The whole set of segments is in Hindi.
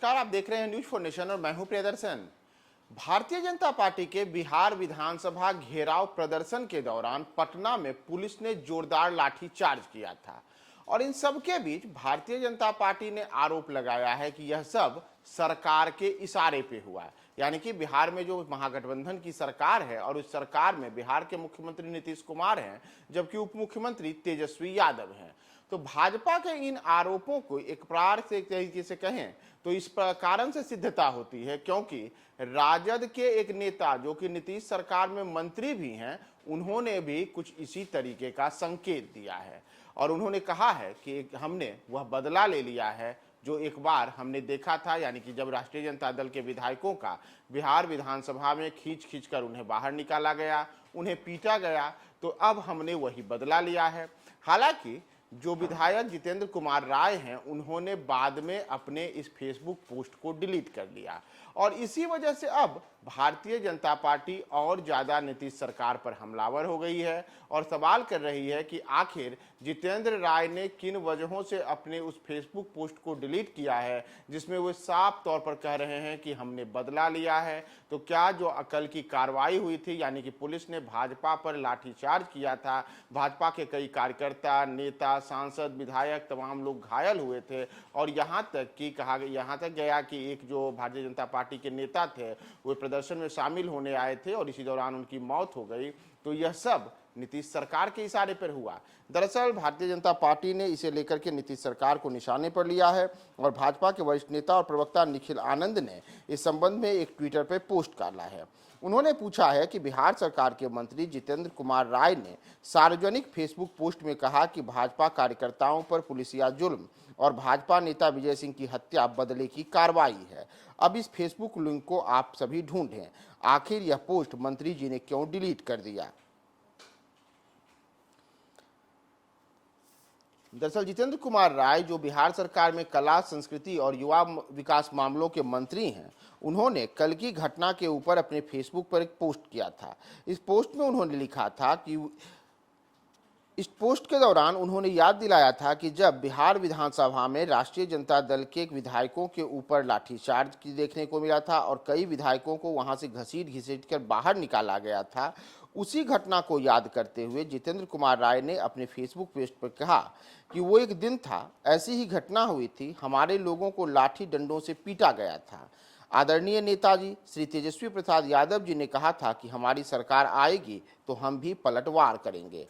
नमस्कार, आप देख रहे हैं न्यूज फॉर नेशन और मैं हूं प्रियदर्शन। भारतीय जनता पार्टी के बिहार विधानसभा घेराव प्रदर्शन के दौरान पटना में पुलिस ने जोरदार लाठीचार्ज किया था और इन सब के बीच भारतीय जनता पार्टी ने आरोप लगाया है कि यह सब सरकार के इशारे पे हुआ है। यानी कि बिहार में जो महागठबंधन की सरकार है और उस सरकार में बिहार के मुख्यमंत्री नीतीश कुमार हैं, जबकि उप मुख्यमंत्री तेजस्वी यादव हैं। तो भाजपा के इन आरोपों को एक प्रकार से एक तरीके से कहें तो इस कारण से सिद्धता होती है, क्योंकि राजद के एक नेता जो कि नीतीश सरकार में मंत्री भी हैं, उन्होंने भी कुछ इसी तरीके का संकेत दिया है और उन्होंने कहा है कि हमने वह बदला ले लिया है जो एक बार हमने देखा था। यानी कि जब राष्ट्रीय जनता दल के विधायकों का बिहार विधानसभा में खींच कर उन्हें बाहर निकाला गया, उन्हें पीटा गया, तो अब हमने वही बदला लिया है। हालांकि जो विधायक जितेंद्र कुमार राय हैं, उन्होंने बाद में अपने इस फेसबुक पोस्ट को डिलीट कर लिया और इसी वजह से अब भारतीय जनता पार्टी और ज़्यादा नीतीश सरकार पर हमलावर हो गई है और सवाल कर रही है कि आखिर जितेंद्र राय ने किन वजहों से अपने उस फेसबुक पोस्ट को डिलीट किया है, जिसमें वो साफ तौर पर कह रहे हैं कि हमने बदला लिया है। तो क्या जो कल की कार्रवाई हुई थी, यानी कि पुलिस ने भाजपा पर लाठीचार्ज किया था, भाजपा के कई कार्यकर्ता, नेता, सांसद, विधायक तमाम लोग घायल हुए थे और यहाँ तक गया कि एक जो भारतीय जनता पार्टी के नेता थे वो प्रदर्शन में शामिल होने आए थे और इसी दौरान उनकी मौत हो गई। तो यह सब नीतीश सरकार के इशारे पर हुआ। दरअसल भारतीय जनता पार्टी ने इसे लेकर के नीतीश सरकार को निशाने पर लिया है और भाजपा के वरिष्ठ नेता और प्रवक्ता निखिल आनंद ने इस संबंध में एक ट्विटर पर पोस्ट डाला है। उन्होंने पूछा है कि बिहार सरकार के मंत्री जितेंद्र कुमार राय ने सार्वजनिक फेसबुक पोस्ट में कहा कि भाजपा कार्यकर्ताओं पर पुलिसिया जुल्म और भाजपा नेता विजय सिंह की हत्या बदले की कार्रवाई है। अब इस फेसबुक लिंक को आप सभी ढूंढें, आखिर यह पोस्ट मंत्री जी ने क्यों डिलीट कर दिया। दरअसल जितेंद्र कुमार राय जो बिहार सरकार में कला, संस्कृति और युवा विकास मामलों के मंत्री हैं, उन्होंने कल की घटना के ऊपर अपने फेसबुक पर एक पोस्ट किया था। इस पोस्ट में उन्होंने लिखा था कि इस पोस्ट के दौरान उन्होंने याद दिलाया था कि जब बिहार विधानसभा में राष्ट्रीय जनता दल के विधायकों के ऊपर लाठीचार्ज की देखने को मिला था और कई विधायकों को वहां से घसीट कर बाहर निकाला गया था, उसी घटना को याद करते हुए जितेंद्र कुमार राय ने अपने फेसबुक पोस्ट पर कहा कि वो एक दिन था, ऐसी ही घटना हुई थी, हमारे लोगों को लाठी डंडों से पीटा गया था। आदरणीय नेताजी श्री तेजस्वी प्रसाद यादव जी ने कहा था कि हमारी सरकार आएगी तो हम भी पलटवार करेंगे।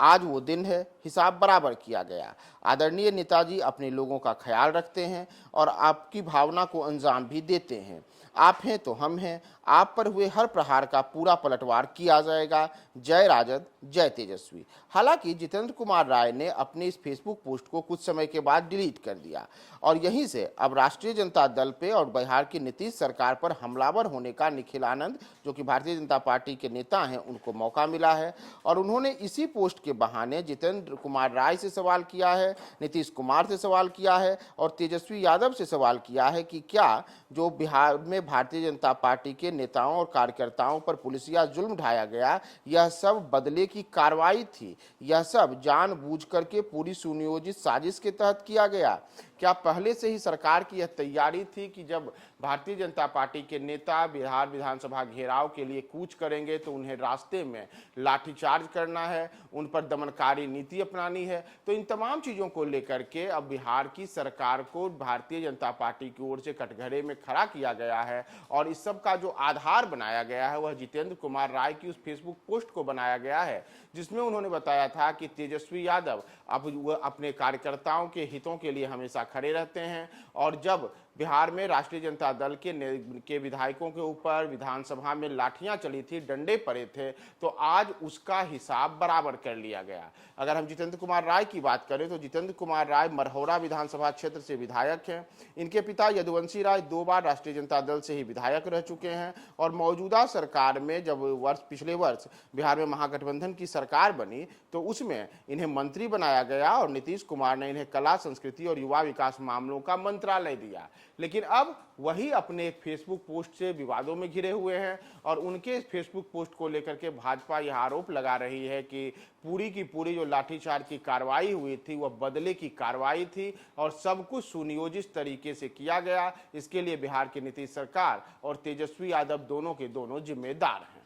आज वो दिन है, हिसाब बराबर किया गया। आदरणीय नेताजी अपने लोगों का ख्याल रखते हैं और आपकी भावना को अंजाम भी देते हैं। आप हैं तो हम हैं, आप पर हुए हर प्रहार का पूरा पलटवार किया जाएगा। जय राजद, जय तेजस्वी। हालांकि जितेंद्र कुमार राय ने अपने इस फेसबुक पोस्ट को कुछ समय के बाद डिलीट कर दिया और यहीं से अब राष्ट्रीय जनता दल पे और बिहार की नीतीश सरकार पर हमलावर होने का निखिल आनंद, जो कि भारतीय जनता पार्टी के नेता हैं, उनको मौका मिला है और उन्होंने इसी पोस्ट के बहाने जितेंद्र कुमार राय से सवाल किया है, नीतीश कुमार से सवाल किया है और तेजस्वी यादव से सवाल किया है कि क्या जो बिहार में भारतीय जनता पार्टी के नेताओं और कार्यकर्ताओं पर पुलिसिया जुल्म ढाया गया, यह सब बदले की कार्रवाई थी, यह सब जानबूझ करके पूरी सुनियोजित साजिश के तहत किया गया। क्या पहले से ही सरकार की यह तैयारी थी कि जब भारतीय जनता पार्टी के नेता बिहार विधानसभा घेराव के लिए कूच करेंगे तो उन्हें रास्ते में लाठीचार्ज करना है, उन पर दमनकारी नीति अपनानी है। तो इन तमाम चीज़ों को लेकर के अब बिहार की सरकार को भारतीय जनता पार्टी की ओर से कटघरे में खड़ा किया गया है और इस सब का जो आधार बनाया गया है वह जितेंद्र कुमार राय की उस फेसबुक पोस्ट को बनाया गया है, जिसमें उन्होंने बताया था कि तेजस्वी यादव अब वह अपने कार्यकर्ताओं के हितों के लिए हमेशा खड़े रहते हैं और जब बिहार में राष्ट्रीय जनता दल के विधायकों के ऊपर विधानसभा में लाठियां चली थी, डंडे पड़े थे, तो आज उसका हिसाब बराबर कर लिया गया। अगर हम जितेंद्र कुमार राय की बात करें तो जितेंद्र कुमार राय मरहौरा विधानसभा क्षेत्र से विधायक हैं। इनके पिता यदुवंशी राय 2 बार राष्ट्रीय जनता दल से ही विधायक रह चुके हैं और मौजूदा सरकार में जब पिछले वर्ष बिहार में महागठबंधन की सरकार बनी तो उसमें इन्हें मंत्री बनाया गया और नीतीश कुमार ने इन्हें कला, संस्कृति और युवा विकास मामलों का मंत्रालय दिया। लेकिन अब वही अपने फेसबुक पोस्ट से विवादों में घिरे हुए हैं और उनके फेसबुक पोस्ट को लेकर के भाजपा यह आरोप लगा रही है कि पूरी की पूरी जो लाठीचार्ज की कार्रवाई हुई थी वह बदले की कार्रवाई थी और सब कुछ सुनियोजित तरीके से किया गया। इसके लिए बिहार की नीतीश सरकार और तेजस्वी यादव दोनों के दोनों जिम्मेदार हैं।